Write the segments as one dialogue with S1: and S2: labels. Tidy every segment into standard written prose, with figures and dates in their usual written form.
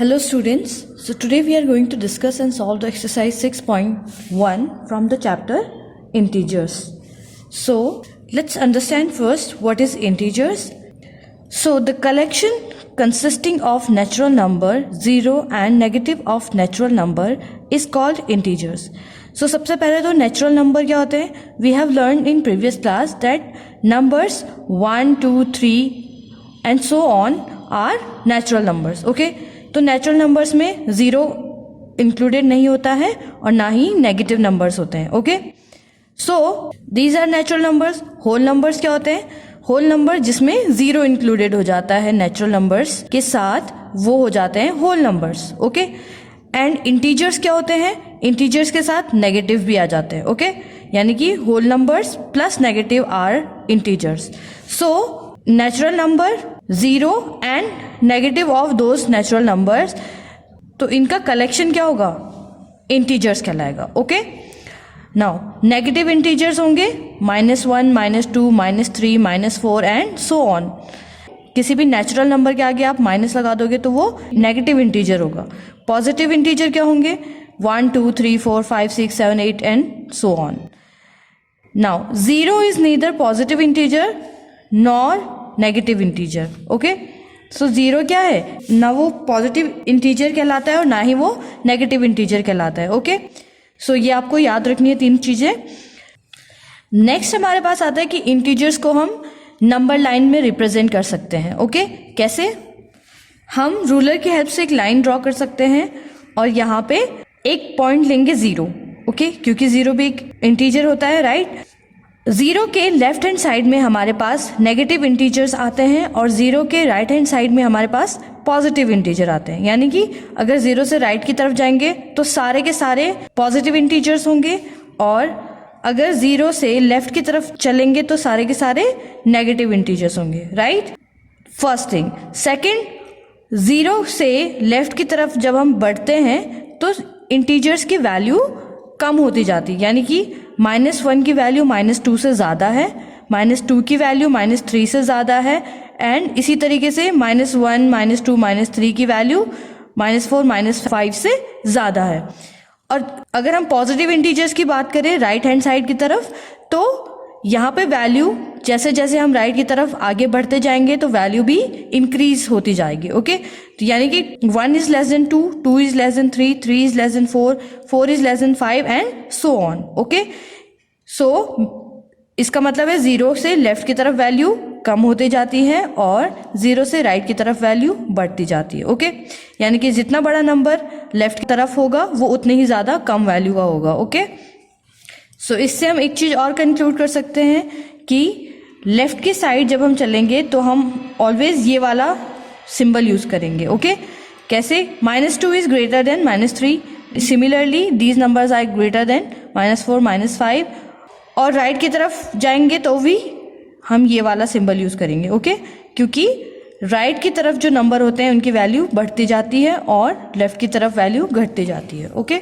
S1: Hello students, so today we are going to discuss and solve the exercise 6.1 from the chapter integers. So let's understand first what is integers. So the collection consisting of natural number, zero and negative of natural number is called integers. So सबसे पहले तो natural number क्या होते हैं? We have learned in previous class that numbers 1, 2, 3 and so on are natural numbers. Okay? तो natural numbers में zero included नहीं होता है और ना ही नेगेटिव नंबर्स होते हैं. Okay, so these are natural numbers. Whole numbers क्या होते हैं? होल नंबर जिसमें ज़ीरो इंक्लूडेड हो जाता है नेचुरल नंबर्स के साथ, वो हो जाते हैं whole numbers. Okay, and integers क्या होते हैं? इंटीजर्स के साथ नेगेटिव भी आ जाते हैं. ओके, यानी कि whole numbers plus negative are integers. So natural number, zero and negative of those natural numbers, तो इनका कलेक्शन क्या होगा? इंटीजर्स कहलाएगा. ओके, नाउ नेगेटिव इंटीजर्स होंगे -1, -2, -3, -4 एंड सो ऑन. किसी भी नेचुरल नंबर के आगे आप माइनस लगा दोगे तो वो नेगेटिव इंटीजर होगा. पॉजिटिव इंटीजर क्या होंगे? 1, 2, 3, 4, 5, 6, 7, 8 and so on. Now zero is neither positive integer nor negative integer. Okay, so zero क्या है? ना वो पॉजिटिव इंटीजर कहलाता है और ना ही वो नेगेटिव इंटीजर कहलाता है. ओके, सो ये आपको याद रखनी है तीन चीजें. नेक्स्ट हमारे पास आता है कि इंटीजर्स को हम नंबर लाइन में रिप्रेजेंट कर सकते हैं. ओके, कैसे? हम रूलर की हेल्प से एक लाइन ड्रॉ कर सकते हैं और यहाँ पे एक पॉइंट लेंगे जीरो. ओके, क्योंकि जीरो भी एक इंटीजर होता है, राइट? जीरो के लेफ्ट हैंड साइड में हमारे पास नेगेटिव इंटीजर्स आते हैं और जीरो के राइट हैंड साइड में हमारे पास पॉजिटिव इंटीजर आते हैं. यानी कि अगर जीरो से राइट की तरफ जाएंगे तो सारे के सारे पॉजिटिव इंटीजर्स होंगे और अगर जीरो से लेफ्ट की तरफ चलेंगे तो सारे के सारे नेगेटिव इंटीजर्स होंगे, right? First thing. Second, zero से लेफ्ट की तरफ जब हम बढ़ते हैं तो इंटीजर्स की वैल्यू कम होती जाती है. यानी कि -1 की वैल्यू -2 से ज़्यादा है, -2 की वैल्यू -3 से ज़्यादा है एंड इसी तरीके से -1, -2, -3 की वैल्यू -4, -5 से ज़्यादा है. और अगर हम पॉजिटिव इंटीजर्स की बात करें राइट हैंड साइड की तरफ, तो यहाँ पे वैल्यू जैसे जैसे हम राइट की तरफ आगे बढ़ते जाएंगे तो वैल्यू भी इंक्रीज होती जाएगी. ओके, तो यानी कि 1 is less than 2, 2 is less than 3, 3 is less than 4, 4 is less than 5 and so on. Okay, so इसका मतलब है जीरो से लेफ्ट की तरफ वैल्यू कम होती जाती है और जीरो से राइट की तरफ वैल्यू बढ़ती जाती है. ओके, यानी कि जितना बड़ा नंबर लेफ्ट की तरफ होगा वो उतनी ही ज्यादा कम वैल्यू का होगा. ओके, सो इससे हम एक चीज और कंक्लूड कर सकते हैं कि लेफ्ट की साइड जब हम चलेंगे तो हम ऑलवेज ये वाला सिंबल यूज करेंगे. ओके, कैसे? -2 is greater than -3. Similarly these numbers are greater than -4, -5. और राइट की तरफ जाएंगे तो भी हम ये वाला सिंबल यूज करेंगे. ओके, क्योंकि राइट की तरफ जो नंबर होते हैं उनकी वैल्यू बढ़ती जाती है और लेफ्ट की तरफ वैल्यू घटती जाती है. Okay,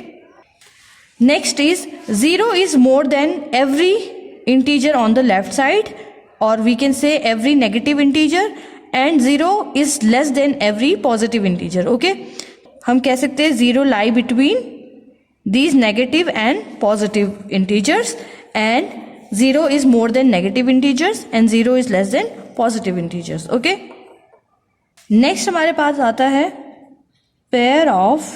S1: next is zero is more than every integer on the left side और we can say every negative integer and zero is less than every positive integer. Okay, हम कह सकते हैं zero lie between these negative and positive integers and 0 is more than negative integers and 0 is less than positive integers. Okay, next हमारे पास आता है pair of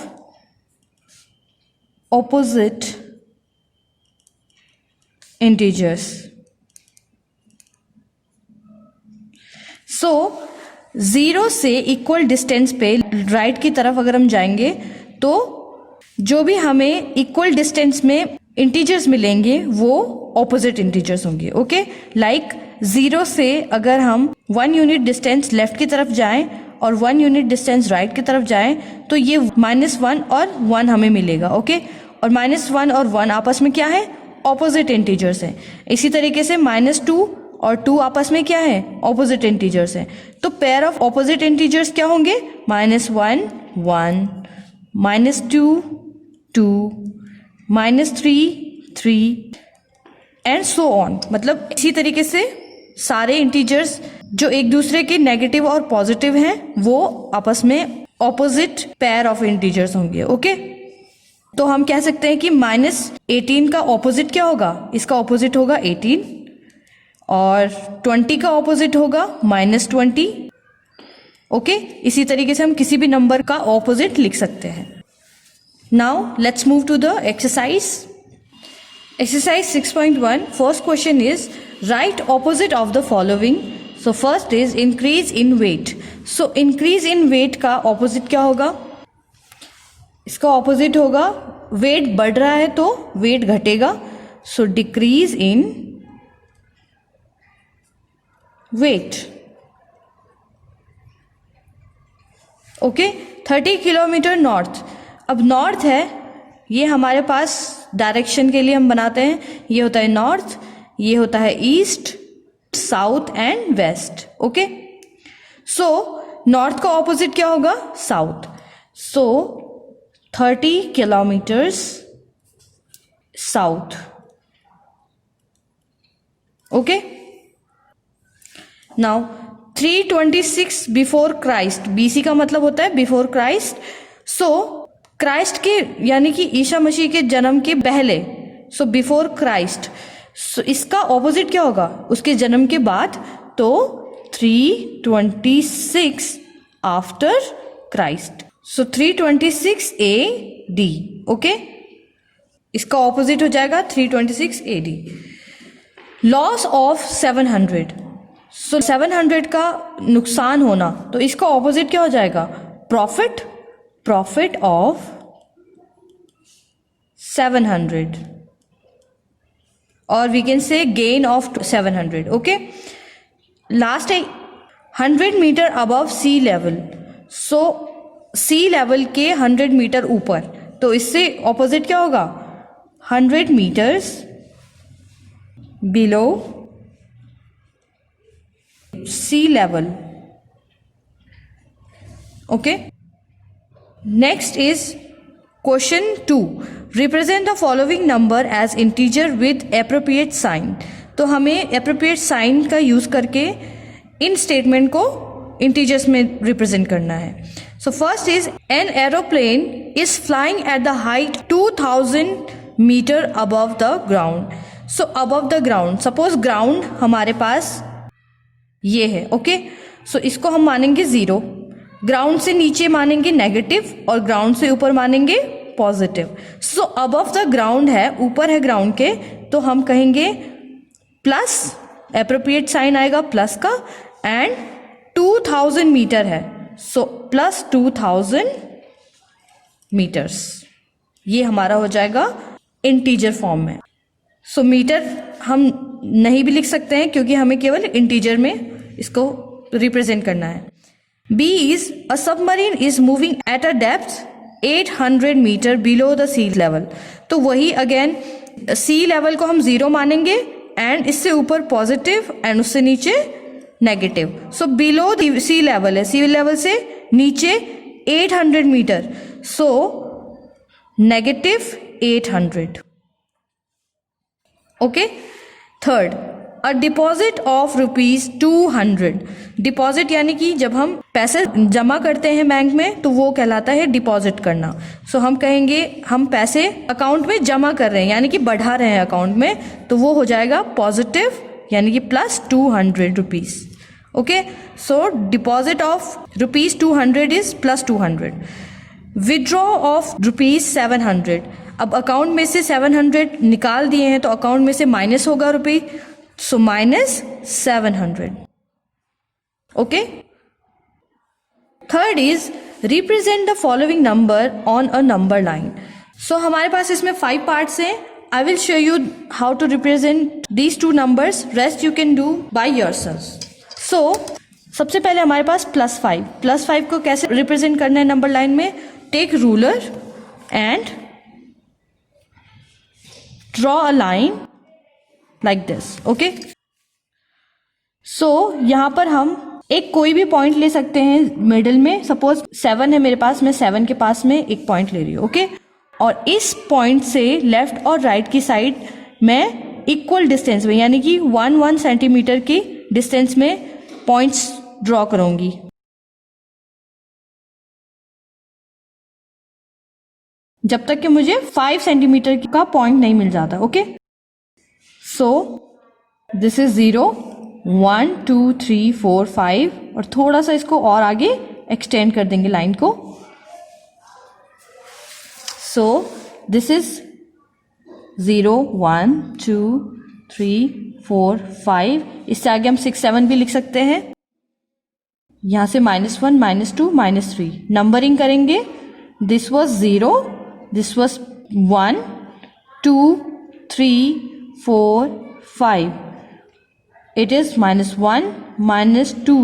S1: opposite integers. So 0 से equal distance पे right की तरफ अगर हम जाएंगे तो जो भी हमें इक्वल डिस्टेंस में इंटीजर्स मिलेंगे वो ऑपोजिट इंटीजर्स होंगे. ओके, लाइक 0 से अगर हम 1 यूनिट डिस्टेंस लेफ्ट की तरफ जाएं और 1 यूनिट डिस्टेंस राइट की तरफ जाएं तो ये -1 और 1 हमें मिलेगा. ओके, और -1 और 1 आपस में क्या है? ऑपोजिट इंटीजर्स हैं. इसी तरीके से -2 और 2 आपस में क्या है? ऑपोजिट इंटीजर्स हैं. तो पेयर ऑफ ऑपोजिट इंटीजर्स क्या होंगे? -1, 1, -2, 2, -3, 3 एंड सो ऑन. मतलब इसी तरीके से सारे इंटीजर्स जो एक दूसरे के नेगेटिव और पॉजिटिव हैं वो आपस में ऑपोजिट पेयर ऑफ इंटीजर्स होंगे। ओके, तो हम कह सकते हैं कि -18 का ऑपोजिट क्या होगा, इसका ऑपोजिट होगा 18, और 20 का ऑपोजिट होगा -20। ओके, इसी तरीके से हम किसी भी नंबर का ऑपोजिट लिख सकते हैं। Now let's move to the exercise. Exercise 6.1, first question is write opposite of the following. So first is increase in weight. So increase in weight का ऑपोजिट क्या होगा, इसका ऑपोजिट होगा वेट बढ़ रहा है तो वेट घटेगा, so decrease in weight. Okay, 30 kilometre north. अब नॉर्थ है, ये हमारे पास डायरेक्शन के लिए हम बनाते हैं, ये होता है नॉर्थ, ये होता है east, south and west. Okay, so north का ऑपोजिट क्या होगा, south. So 30 kilometres south. Okay, now 326 before Christ. BC का मतलब होता है बिफोर क्राइस्ट। सो क्राइस्ट के यानी कि ईसा मसीह के जन्म के पहले, सो बिफोर क्राइस्ट। सो इसका ऑपोजिट क्या होगा, उसके जन्म के बाद, तो 326 आफ्टर क्राइस्ट। सो 326 AD। ओके, इसका ऑपोजिट हो जाएगा 326 AD। Loss of 700। सो 700 का नुकसान होना, तो इसका ऑपोजिट क्या हो जाएगा, प्रॉफिट। प्रॉफिट ऑफ 700, और we can say gain of 700। Okay, last है 100 metre above sea level. So sea level के 100 मीटर ऊपर, तो इससे ऑपोजिट क्या होगा, 100 metres below sea level. Okay, next is question 2, represent the following number as integer with appropriate sign. तो हमें appropriate sign का यूज करके इन स्टेटमेंट को इंटीजर्स में रिप्रेजेंट करना है। So first is an aeroplane is flying at the height 2000 metre above the ground. So above the ground, suppose ground हमारे पास ये है। ओके, सो इसको हम मानेंगे 0, ग्राउंड से नीचे मानेंगे नेगेटिव, और ग्राउंड से ऊपर मानेंगे positive. So above the ground है, ऊपर है ग्राउंड के, तो हम कहेंगे प्लस, एप्रोप्रिएट साइन आएगा प्लस का, एंड 2000 मीटर है, सो प्लस 2000 मीटर्स। ये हमारा हो जाएगा इंटीजर फॉर्म में। सो मीटर हम नहीं भी लिख सकते हैं क्योंकि हमें केवल इंटीजर में इसको रिप्रेजेंट करना है। B is a submarine is moving at a depth 800 metre below the sea level. तो वही अगेन सी लेवल को हम 0 मानेंगे, एंड इससे ऊपर पॉजिटिव एंड उससे नीचे negative. So below the sea level है, सी लेवल से नीचे 800 metre, so negative 800। Okay, third, a deposit of ₹200। Deposit यानी कि जब हम पैसे जमा करते हैं बैंक में तो वो कहलाता है डिपॉजिट करना। सो हम कहेंगे हम पैसे अकाउंट में जमा कर रहे हैं यानी कि बढ़ा रहे हैं अकाउंट में, तो वो हो जाएगा पॉजिटिव यानी कि +200 okay, so deposit of ₹200 is +200। Withdraw of ₹700। अब अकाउंट में से 700 निकाल दिए हैं तो अकाउंट में से माइनस होगा रुपये, so -700। Okay, third is represent the following number on a number line. So हमारे पास इसमें 5 पार्ट्स हैं। I will show you how to represent these 2 numbers, rest you can do by yourself. So सबसे पहले हमारे पास +5। +5 को कैसे रिप्रेजेंट करना है नंबर लाइन में, take ruler and draw a line like this. Okay, so यहां पर हम एक कोई भी पॉइंट ले सकते हैं मिडिल में। सपोज 7 है मेरे पास, मैं 7 के पास में एक पॉइंट ले रही हूँ। ओके, और इस पॉइंट से लेफ्ट और राइट की साइड मैं इक्वल डिस्टेंस में यानी कि 1 सेंटीमीटर की डिस्टेंस में पॉइंट्स ड्रॉ करूंगी। जब तक कि मुझे 5 सेंटीमीटर का पॉइंट नहीं मिल जाता. ओके, सो दिस इज 0, 1 2 3 4 5 और थोड़ा सा इसको और आगे एक्सटेंड कर देंगे लाइन को. सो दिस इज 0 1 2 3 4 5. इससे आगे हम 6 7 भी लिख सकते हैं. यहां से -1 -2 -3 नंबरिंग करेंगे. This was 0, this was 1 2 3 4 5. It is -1 -2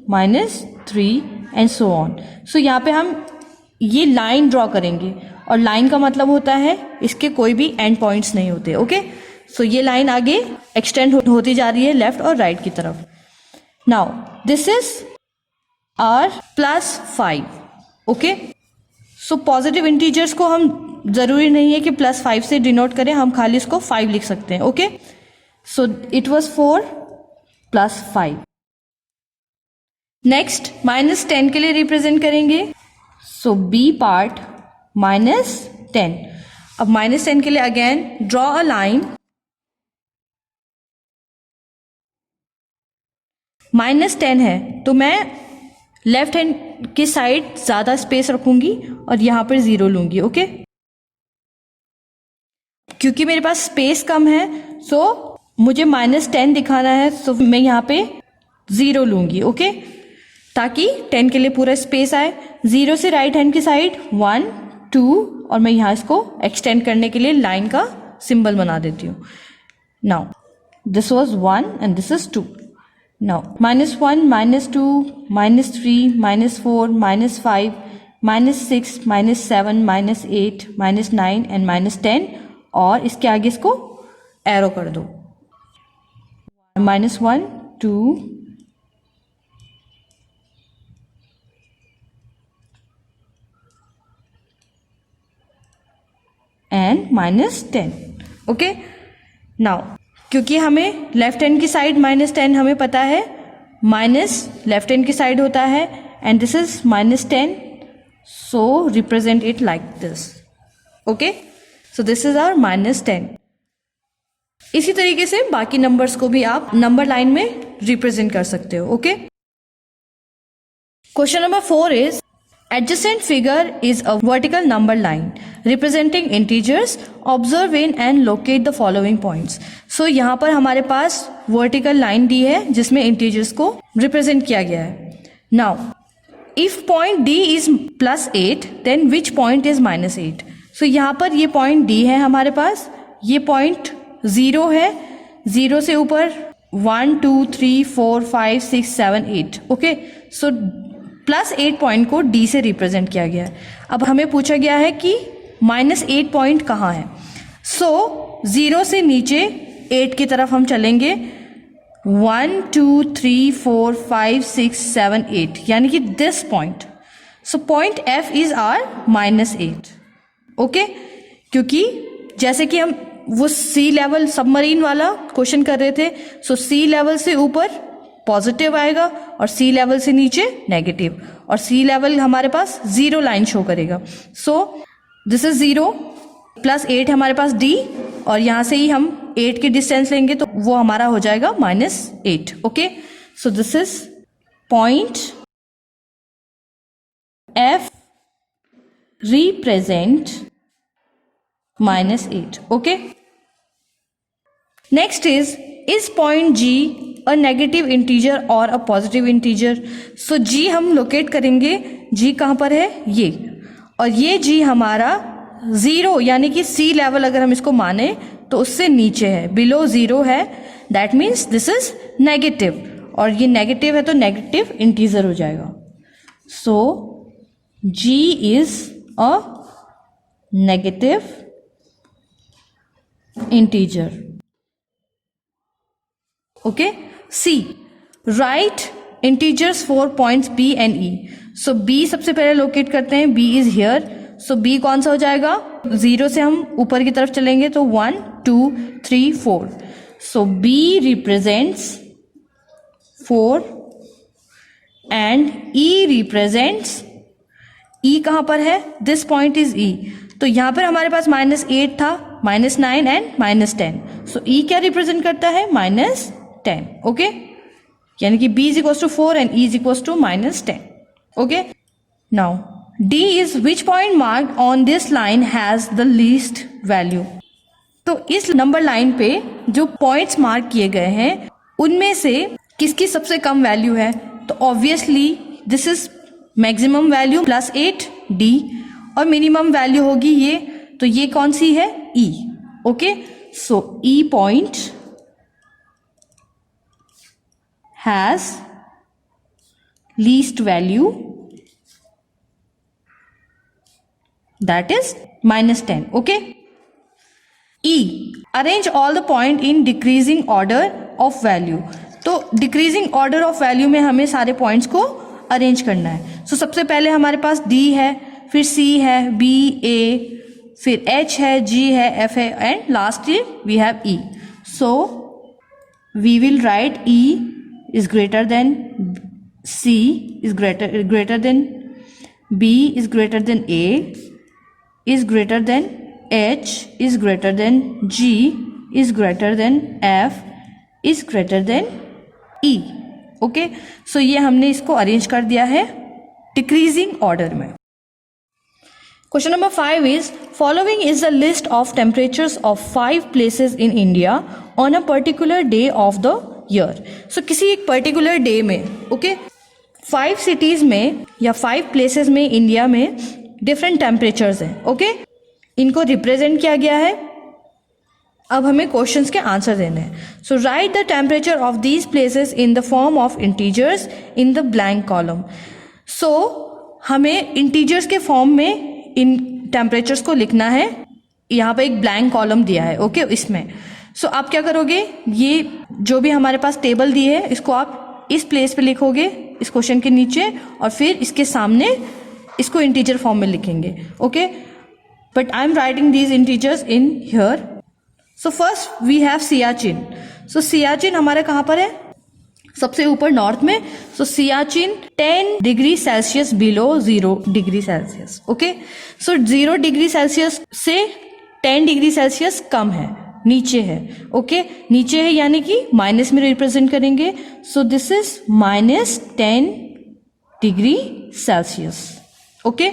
S1: -3 and so on. So यहाँ पे हम ये लाइन ड्रॉ करेंगे और लाइन का मतलब होता है इसके कोई भी एंड पॉइंट्स नहीं होते. ओके, सो ये लाइन आगे एक्सटेंड होती जा रही है लेफ्ट और राइट की तरफ. Now this is are +5. Okay, so positive integers को हम जरूरी नहीं है कि +5 से डिनोट करें, हम खाली इसको 5 लिख सकते हैं. Okay, so it was 4 + 5. Next -10 के लिए रिप्रेजेंट करेंगे. सो बी पार्ट -10. अब -10 के लिए अगेन ड्रॉ अ लाइन. -10 है तो मैं लेफ्ट हैंड की साइड ज्यादा स्पेस रखूंगी और यहां पर 0 लूंगी. ओके, क्योंकि मेरे पास स्पेस कम है सो मुझे -10 दिखाना है, सो मैं यहाँ पे 0 लूंगी. ओके, ताकि 10 के लिए पूरा स्पेस आए. 0 से राइट हैंड की साइड 1 2 और मैं यहाँ इसको एक्सटेंड करने के लिए लाइन का सिंबल बना देती हूँ. Now this was 1 and this is 2. Now -1 -2 -3 -4 -5 -6 -7 -8 -9 and -10 और इसके आगे इसको एरो कर दो. -1 2 एंड -10. ओके, नाउ क्योंकि हमें लेफ्ट हैंड की साइड -10 हमें पता है माइनस लेफ्ट हैंड की साइड होता है and this is -10, so represent it like this. Okay, so this is our -10. इसी तरीके से बाकी नंबर्स को भी आप नंबर लाइन में रिप्रेजेंट कर सकते हो. Okay, question number 4 is adjacent figure is a vertical number line representing integers. Observe in and locate the following points. So यहाँ पर हमारे पास vertical line दी है जिसमें integers को represent किया गया है. Now if point D is +8 then which point is -8? So यहाँ पर ये point D है हमारे पास, ये point 0 है, 0 से ऊपर 1 2 3 4 5 6 7 8. ओके, सो +8 पॉइंट को D से रिप्रेजेंट किया गया है. अब हमें पूछा गया है कि -8 पॉइंट कहाँ है. सो 0 से नीचे 8 की तरफ हम चलेंगे. 1 2 3 4 5 6 7 8 यानी कि this point. So point F is are -8. Okay, क्योंकि जैसे कि हम वो सी लेवल सबमरीन वाला क्वेश्चन कर रहे थे, सो सी लेवल से ऊपर पॉजिटिव आएगा और सी लेवल से नीचे नेगेटिव, और सी लेवल हमारे पास 0 लाइन शो करेगा. सो दिस इज 0 +8 हमारे पास D और यहां से ही हम 8 की डिस्टेंस लेंगे तो वो हमारा हो जाएगा -8. Okay, so this is point F represent -8. Okay, next is point G a negative integer और a positive integer. So G हम लोकेट करेंगे. G कहाँ पर है? ये, और ये G हमारा 0 यानी कि सी लेवल अगर हम इसको माने तो उससे नीचे है, बिलो 0 है. That means this is negative, और ये नेगेटिव है तो नेगेटिव इंटीजर हो जाएगा. सो G is a negative integer. Okay, C right integers for points B and E. So B सबसे पहले लोकेट करते हैं. B is here. So B कौन सा हो जाएगा? 0 से हम ऊपर की तरफ चलेंगे तो 1 2 3 4. सो B represents 4 and E represents, E कहां पर है? This point is E. तो यहाँ पर हमारे पास -8 था, -9 एंड -10. सो ई क्या रिप्रेजेंट करता है? -10. ओके, यानी कि b is to 4 and e is to -10. Okay, now d is which point marked on this line has the least value. तो इस नंबर लाइन पे जो पॉइंट्स मार्क किए गए हैं उनमें से किसकी सबसे कम वैल्यू है? तो obviously this is maximum value +8 d और मिनिमम वैल्यू होगी ये, तो ये कौन सी है? e. Okay, so e point has least value, that is -10. Okay, E, arrange all the point in decreasing order of value. तो decreasing order of value में हमें सारे points को arrange करना है. So सबसे पहले हमारे पास D है, फिर C है, B, A, फिर H है, G है, F है and lastly we have E. So we will write E is greater than C is greater than B is greater than A is greater than H is greater than G is greater than F is greater than E. Okay, so ये हमने इसको arrange कर दिया है decreasing order में. Question number 5 is following is the list of temperatures of 5 places in India on a particular day of the year. So किसी एक particular day में, ओके, 5 सिटीज में या 5 प्लेसेस में इंडिया में डिफरेंट टेम्परेचर्स हैं. Okay, इनको रिप्रेजेंट किया गया है. अब हमें क्वेश्चंस के आंसर देने हैं. So write the temperature of these places in the form of integers in the blank column. So हमें इंटीजर्स के फॉर्म में इन टेम्परेचर्स को लिखना है. यहाँ पे एक ब्लैंक कॉलम दिया है. ओके, इसमें सो आप क्या करोगे, ये जो भी हमारे पास टेबल दी है इसको आप इस प्लेस पे लिखोगे, इस क्वेश्चन के नीचे, और फिर इसके सामने इसको इंटीजर फॉर्म में लिखेंगे. Okay, but I am writing these integers in here. So first we have Siachen. So Siachen हमारा कहाँ पर है? सबसे ऊपर नॉर्थ में. So Siachen 10 degree Celsius below 0 degree Celsius. Okay, so 0 degree Celsius से 10 डिग्री सेल्सियस कम है, नीचे है. ओके, नीचे है यानी कि माइनस में रिप्रेजेंट करेंगे. सो this is -10 degree Celsius. Okay,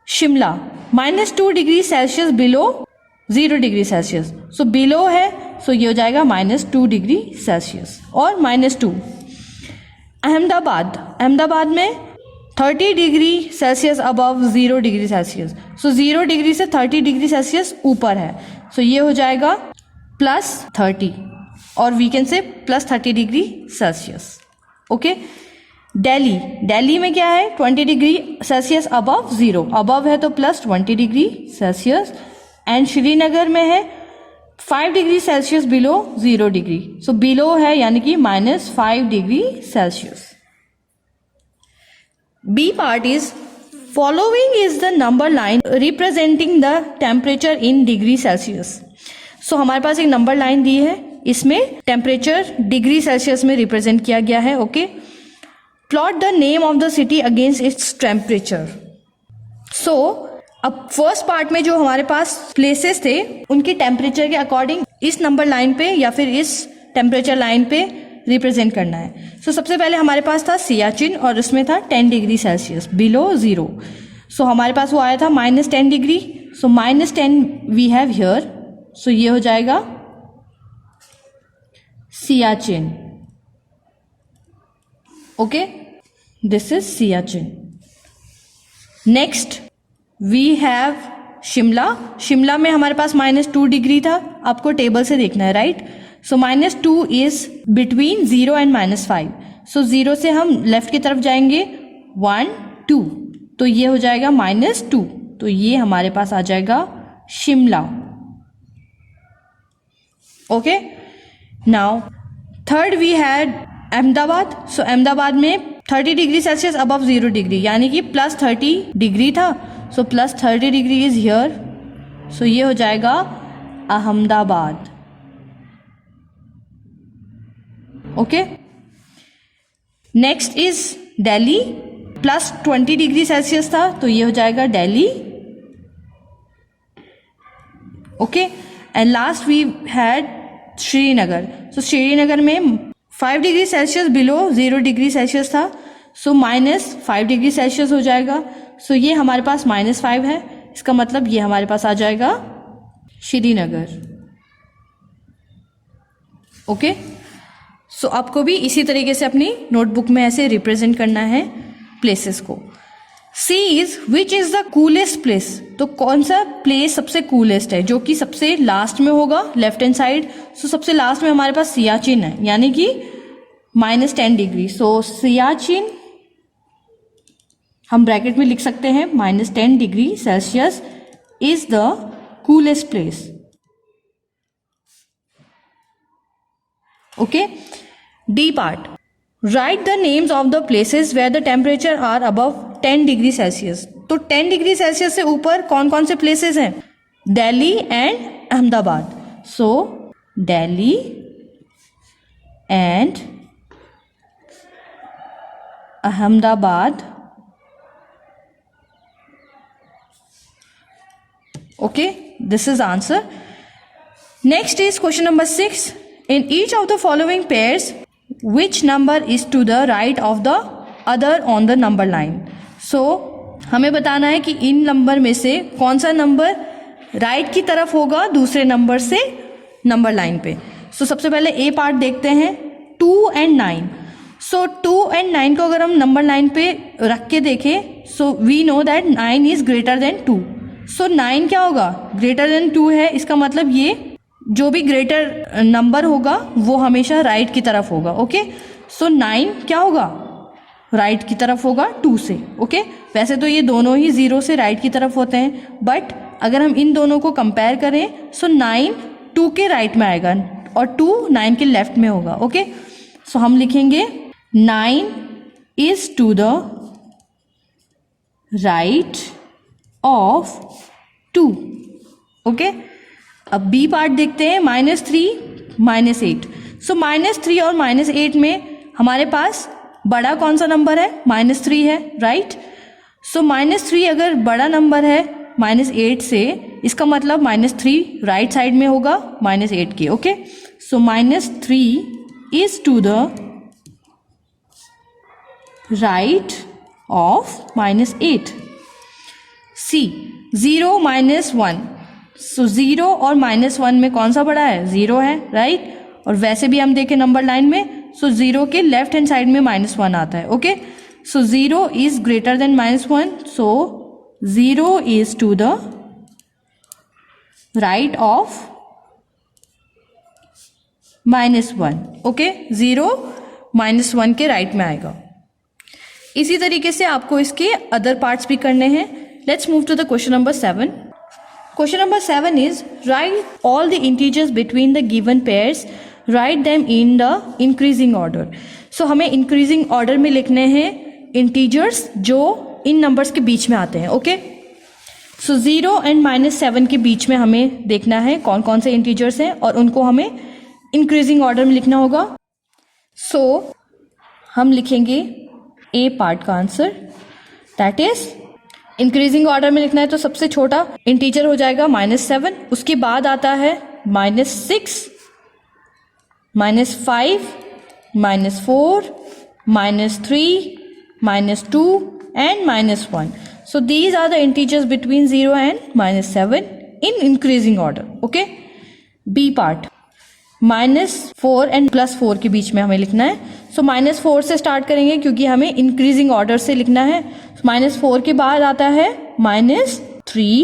S1: Shimla -2 degree Celsius below 0 degree Celsius. So below है, सो ये हो जाएगा -2 डिग्री सेल्सियस और -2. अहमदाबाद में 30 degree Celsius above 0 degree Celsius. So 0 degree से 30 डिग्री सेल्सियस ऊपर है. सो ये हो जाएगा +30 और वी कैन से +30 डिग्री सेल्सियस. ओके, दिल्ली में क्या है? 20 डिग्री सेल्सियस अबव 0. अबव है तो +20 डिग्री सेल्सियस. एंड श्रीनगर में है 5 degree Celsius below 0 degree. So below है यानी कि -5 degree Celsius. B part is following is the number line representing the temperature in degree Celsius. So हमारे पास एक नंबर लाइन दी है, इसमें टेम्परेचर डिग्री सेल्सियस में रिप्रेजेंट किया गया है. Okay, plot the name of the city against its temperature. So अब फर्स्ट पार्ट में जो हमारे पास प्लेसेस थे उनके टेम्परेचर के अकॉर्डिंग इस नंबर लाइन पे या फिर इस टेम्परेचर लाइन पे रिप्रेजेंट करना है. सो सबसे पहले हमारे पास था सियाचिन और उसमें था 10 डिग्री सेल्सियस बिलो 0. सो हमारे पास वो आया था -10 degree. So -10 we have here. So ये हो जाएगा Siachen. Okay, this is Siachen. Next we have Shimla में हमारे पास -2 डिग्री था. आपको टेबल से देखना है, right? So -2 is between 0 and -5. सो 0 से हम लेफ्ट की तरफ जाएंगे 1 2, तो ये हो जाएगा -2. तो ये हमारे पास आ जाएगा Shimla. Okay, now third we had Ahmedabad. So Ahmedabad में 30 डिग्री सेल्सियस अबव 0 डिग्री यानी कि +30 डिग्री था. So +30 degree is here. So ये हो जाएगा Ahmedabad. Okay, next is Delhi. +20 degree Celsius था तो ये हो जाएगा Delhi. Okay, and last we had Srinagar. So Srinagar में 5 degree Celsius below 0 degree Celsius था, सो -5 डिग्री सेल्सियस हो जाएगा. सो ये हमारे पास -5 है, इसका मतलब ये हमारे पास आ जाएगा श्रीनगर. ओके, सो आपको भी इसी तरीके से अपनी नोटबुक में ऐसे रिप्रेजेंट करना है प्लेसेस को. C is which is the coolest place. तो कौन सा प्लेस सबसे कूलेस्ट है, जो कि सबसे लास्ट में होगा लेफ्ट हैंड साइड. सो सबसे लास्ट में हमारे पास सियाचिन है, यानी कि -10 डिग्री. सो सियाचिन हम ब्रैकेट में लिख सकते हैं -10 degree Celsius is the coolest place. Okay, D part. Write the names of the places where the temperature are above 10 degree Celsius. तो 10 डिग्री सेल्सियस से ऊपर कौन कौन से प्लेसेस हैं? Delhi and Ahmedabad. So Delhi and Ahmedabad. Okay, this is answer. Next is question number 6. In each of the following pairs, which number is to the right of the other on the number line? So, हमें बताना है कि इन number में से कौन सा number right की तरफ होगा दूसरे नंबर से नंबर लाइन पे. सो सबसे पहले ए पार्ट देखते हैं, 2 and 9. सो 2 and 9 को अगर हम नंबर लाइन पे रख के देखें, so we know that 9 is greater than 2. So 9 क्या होगा? ग्रेटर देन 2 है, इसका मतलब ये जो भी ग्रेटर नंबर होगा वो हमेशा राइट की तरफ होगा. ओके, सो 9 क्या होगा? राइट की तरफ होगा 2 से. ओके, वैसे तो ये दोनों ही 0 से राइट की तरफ होते हैं, बट अगर हम इन दोनों को कंपेयर करें, सो 9 2 के राइट में आएगा और 2 9 के लेफ्ट में होगा. ओके, सो हम लिखेंगे 9 is to the right of 2. Okay, अब बी पार्ट देखते हैं, -3 -8. सो -3 और -8 में हमारे पास बड़ा कौन सा नंबर है? -3 है, राइट. सो -3 अगर बड़ा नंबर है -8 से, इसका मतलब -3 राइट साइड में होगा -8 के. Okay, so -3 is to the right of -8. C 0 -1. सो 0 और -1 में कौन सा बड़ा है? 0 है, राइट. और वैसे भी हम देखें नंबर लाइन में, सो 0 के लेफ्ट हैंड साइड में -1 आता है. Okay, so 0 is greater than -1. So 0 is to the right of -1. Okay, 0 -1 के राइट में आएगा. इसी तरीके से आपको इसके अदर पार्ट्स भी करने हैं. Let's move to the question number 7. Question number 7 is write all the integers between the given pairs. Write them in the increasing order. So हमें increasing order में लिखने हैं integers जो इन numbers के बीच में आते हैं. ओके, सो 0 and -7 के बीच में हमें देखना है कौन कौन से integers हैं और उनको हमें increasing order में लिखना होगा. सो हम लिखेंगे ए पार्ट का answer, that is increasing order में लिखना है तो सबसे छोटा इंटीजर हो जाएगा -7. उसके बाद आता है -6, -5, -4, -3, -2 and -1. So these are the integers between 0 and -7 in increasing order. Okay. B part, -4 and +4 के बीच में हमें लिखना है. सो -4 से स्टार्ट करेंगे क्योंकि हमें इंक्रीजिंग ऑर्डर से लिखना है. -4 के बाद आता है -3,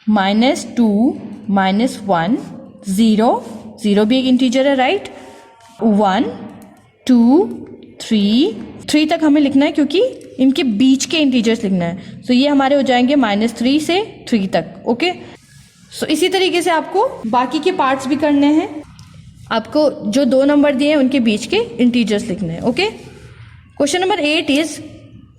S1: -2, -1, 0. 0 भी एक इंटीजर है, राइट. 1, 2, 3 तक हमें लिखना है क्योंकि इनके बीच के इंटीजर्स लिखना है. सो ये हमारे हो जाएंगे -3 से 3 तक. ओके, सो इसी तरीके से आपको बाकी के पार्ट्स भी करने हैं. आपको जो 2 नंबर दिए हैं उनके बीच के इंटीजर्स लिखने हैं. Okay, question number 8 is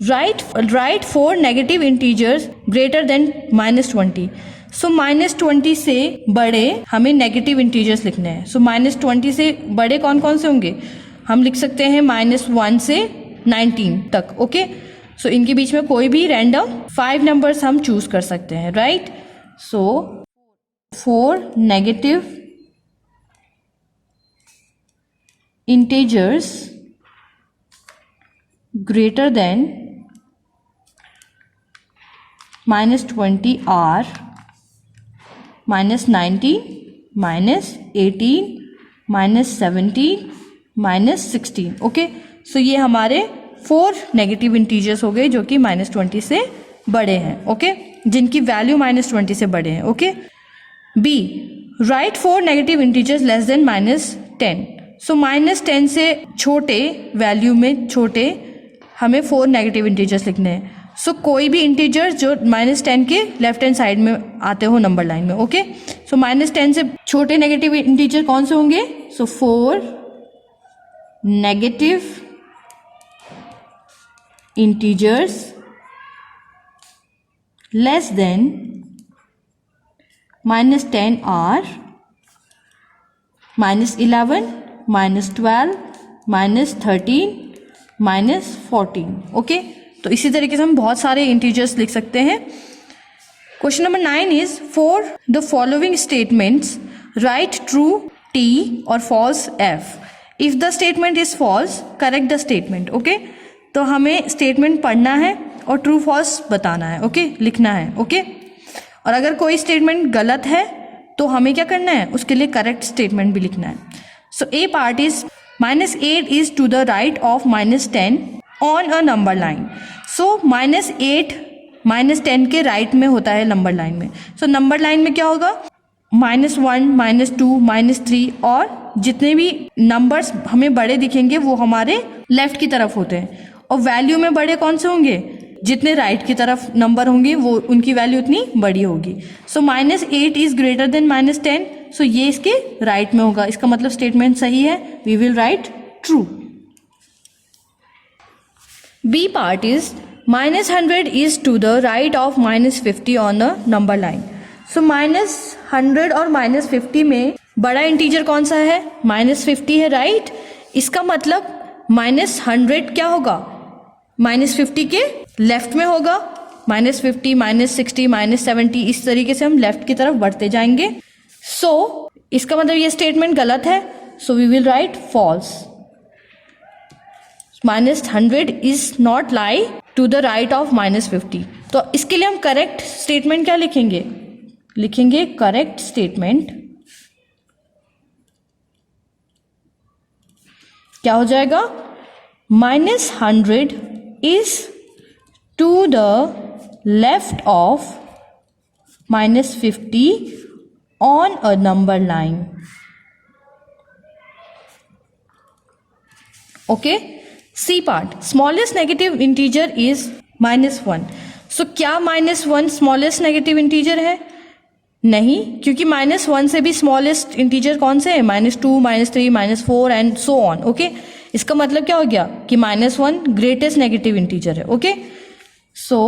S1: right 4 negative integers greater than -20. सो -20 से बड़े हमें नेगेटिव इंटीजर्स लिखने हैं. सो -20 से बड़े कौन कौन से होंगे? हम लिख सकते हैं -1 से 19 तक. ओके, सो इनके बीच में कोई भी रैंडम 5 नंबर्स हम चूज कर सकते हैं, right. So 4 negative integers greater than -20 are -19, -18, -17, -16. Okay, so ये हमारे 4 नेगेटिव इंटीजर्स हो गए जो कि -20 से बड़े हैं. ओके, जिनकी वैल्यू -20 से बड़े हैं. Okay, B, write 4 negative integers less than -10. So -10 से छोटे वैल्यू में छोटे हमें 4 नेगेटिव इंटीजर्स लिखने हैं. सो कोई भी इंटीजर जो -10 के लेफ्ट हैंड साइड में आते हो नंबर लाइन में. ओके, सो -10 से छोटे नेगेटिव इंटीजर कौन से होंगे? सो 4 negative integers less than -10 are -11, -12, -13, -14. Okay, तो इसी तरीके से हम बहुत सारे इंटीजर्स लिख सकते हैं. Question number 9 is for the following statements write true T और false F. If the statement is false correct the statement. Okay, तो हमें स्टेटमेंट पढ़ना है और ट्रू फॉल्स बताना है. ओके, लिखना है. ओके, और अगर कोई स्टेटमेंट गलत है तो हमें क्या करना है? उसके लिए करेक्ट स्टेटमेंट भी लिखना है. So A part is -8 is to the right of -10 on a number line. So -8 -10 के राइट में होता है नंबर लाइन में. सो नंबर लाइन में क्या होगा? -1, -2, -3 और जितने भी नंबर्स हमें बड़े दिखेंगे वो हमारे लेफ्ट की तरफ होते हैं. और वैल्यू में बड़े कौन से होंगे? जितने राइट की तरफ नंबर होंगे वो उनकी वैल्यू उतनी बड़ी होगी. सो -8 इज ग्रेटर देन -10. सो ये इसके राइट में होगा. इसका मतलब स्टेटमेंट सही है. We will write true. B part is -100 is to the right of -50 on the number line. So -100 और -50 में बड़ा इंटीजर कौन सा है? -50 है, राइट. इसका मतलब -100 क्या होगा? -50 के लेफ्ट में होगा. -50, -60, -70 इस तरीके से हम लेफ्ट की तरफ बढ़ते जाएंगे. सो इसका मतलब ये स्टेटमेंट गलत है. So we will write false. -100 is not lie to the right of -50. तो इसके लिए हम करेक्ट स्टेटमेंट क्या लिखेंगे? लिखेंगे करेक्ट स्टेटमेंट क्या हो जाएगा? -100 is to the left of -50 on a number line. Okay, C part, smallest negative integer is -1. So क्या -1 smallest negative integer है? नहीं, क्योंकि -1 से भी स्मॉलेस्ट इंटीजर कौन से है? -2, -3, -4 एंड सो ऑन. ओके, इसका मतलब क्या हो गया कि -1 ग्रेटेस्ट नेगेटिव इंटीजर है. ओके, सो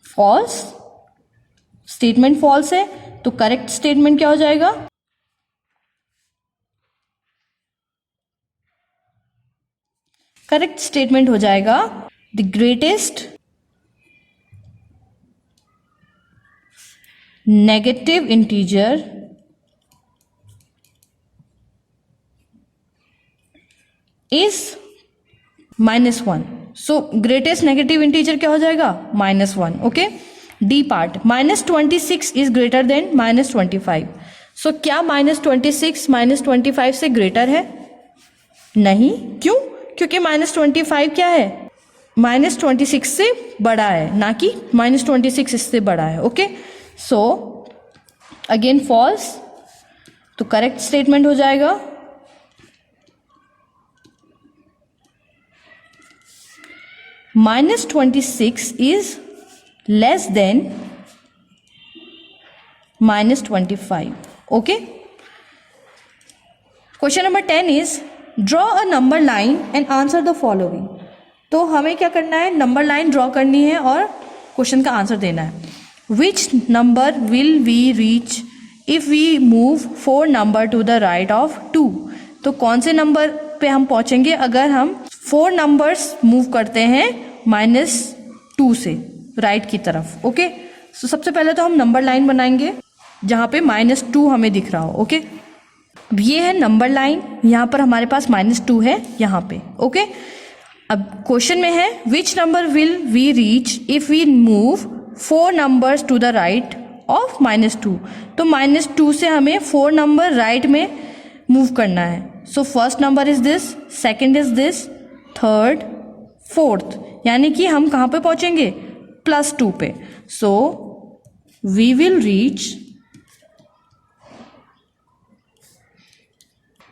S1: फॉल्स, स्टेटमेंट फॉल्स है. तो करेक्ट स्टेटमेंट क्या हो जाएगा? करेक्ट स्टेटमेंट हो जाएगा the greatest negative integer is -1. So greatest negative integer क्या हो जाएगा? -1. Okay, D part, -26 is greater then -25. सो क्या -26 -25 से ग्रेटर है? नहीं. क्यों? क्योंकि -25 क्या है? -26 से बड़ा है, ना कि -26 इससे बड़ा है. Okay, so again false. तो करेक्ट स्टेटमेंट हो जाएगा -26 is less than -25. Okay. Question number 10 is draw a number line and answer the following. तो हमें क्या करना है? नंबर लाइन ड्रॉ करनी है और क्वेश्चन का आंसर देना है. Which number will we reach if we move 4 number to the right of 2? तो कौन से नंबर पे हम पहुंचेंगे अगर हम 4 नंबर्स मूव करते हैं -2 से राइट की तरफ. ओके, सो सबसे पहले तो हम नंबर लाइन बनाएंगे. जहाँ पे -2 हमें दिख रहा हो। ओके, ये है नंबर लाइन, यहाँ पर हमारे पास -2 है यहाँ पे। ओके, अब क्वेश्चन में है which number will we reach if we move 4 numbers to the right of -2। तो -2 से हमें 4 नंबर राइट में मूव करना है। So first number is this, second is this, third, fourth, यानी कि हम कहाँ पे पहुंचेंगे, +2 पे। So we will reach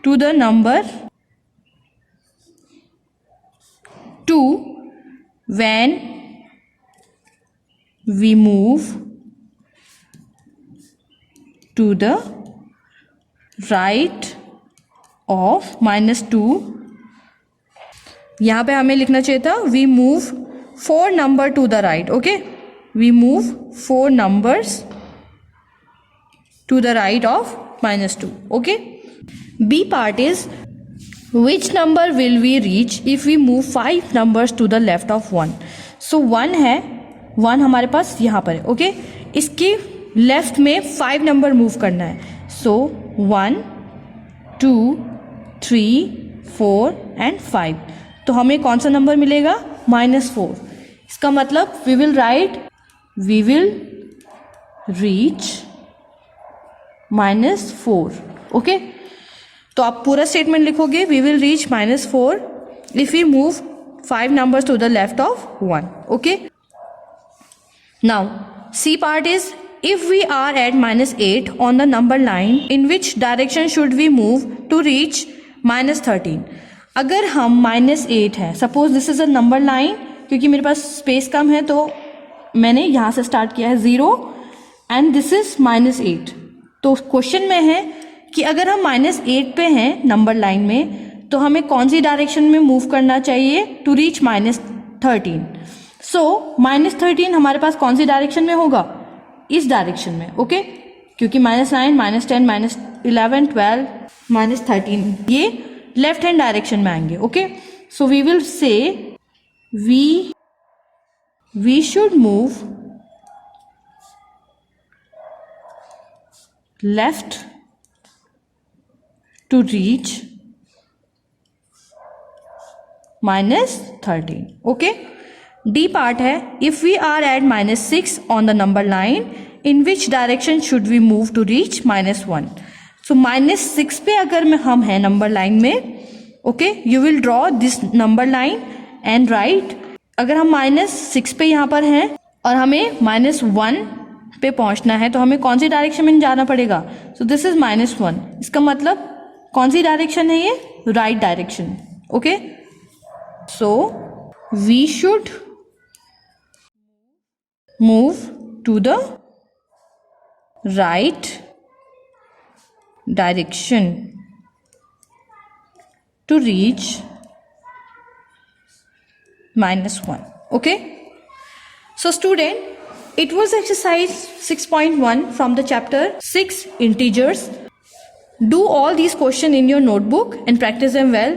S1: to the number 2 when we move to the right of -2। यहाँ पे हमें लिखना चाहिए था we move 4 number to the right। Okay, we move 4 numbers to the right of -2। Okay, B part is which number will we reach if we move 5 numbers to the left of 1। so 1 है, 1 हमारे पास यहाँ पर है। Okay, इसके left में 5 number move करना है। सो 1 2 3 4 and 5। तो हमें कौन सा नंबर मिलेगा, -4। इसका मतलब we will write we will reach -4। Okay, तो आप पूरा स्टेटमेंट लिखोगे we will reach -4 if we move 5 numbers to the left of 1। Okay, now C part is if we are at -8 on the number line in which direction should we move to reach -13। अगर हम -8 है, suppose this is a number line, क्योंकि मेरे पास space कम है तो मैंने यहाँ से स्टार्ट किया है 0 एंड दिस इज -8। तो क्वेश्चन में है कि अगर हम -8 पे हैं नंबर लाइन में तो हमें कौन सी डायरेक्शन में मूव करना चाहिए टू रीच -13। सो -13 हमारे पास कौन सी डायरेक्शन में होगा, इस डायरेक्शन में। ओके, क्योंकि -9 -10 -11 12 -13 ये लेफ्ट हैंड डायरेक्शन में आएंगे। Okay, so we will say we should move left to reach -13। Okay, D part है if we are at -6 on the number line in which direction should we move to reach -1। so -6 पे अगर हम हैं number line में, okay, you will draw this number line and right. अगर हम -6 पे यहाँ पर हैं और हमें -1 पे पहुंचना है तो हमें कौन सी डायरेक्शन में जाना पड़ेगा, सो दिस इज -1। इसका मतलब कौन सी डायरेक्शन है ये, right direction. Okay, so we should move to the right direction to reach -1। Okay, so student, it was exercise 6.1 from the chapter 6 integers। Do all these questions in your notebook and practice them well.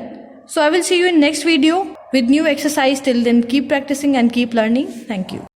S1: So I will see you in next video with new exercise. Till then, keep practicing and keep learning. Thank you.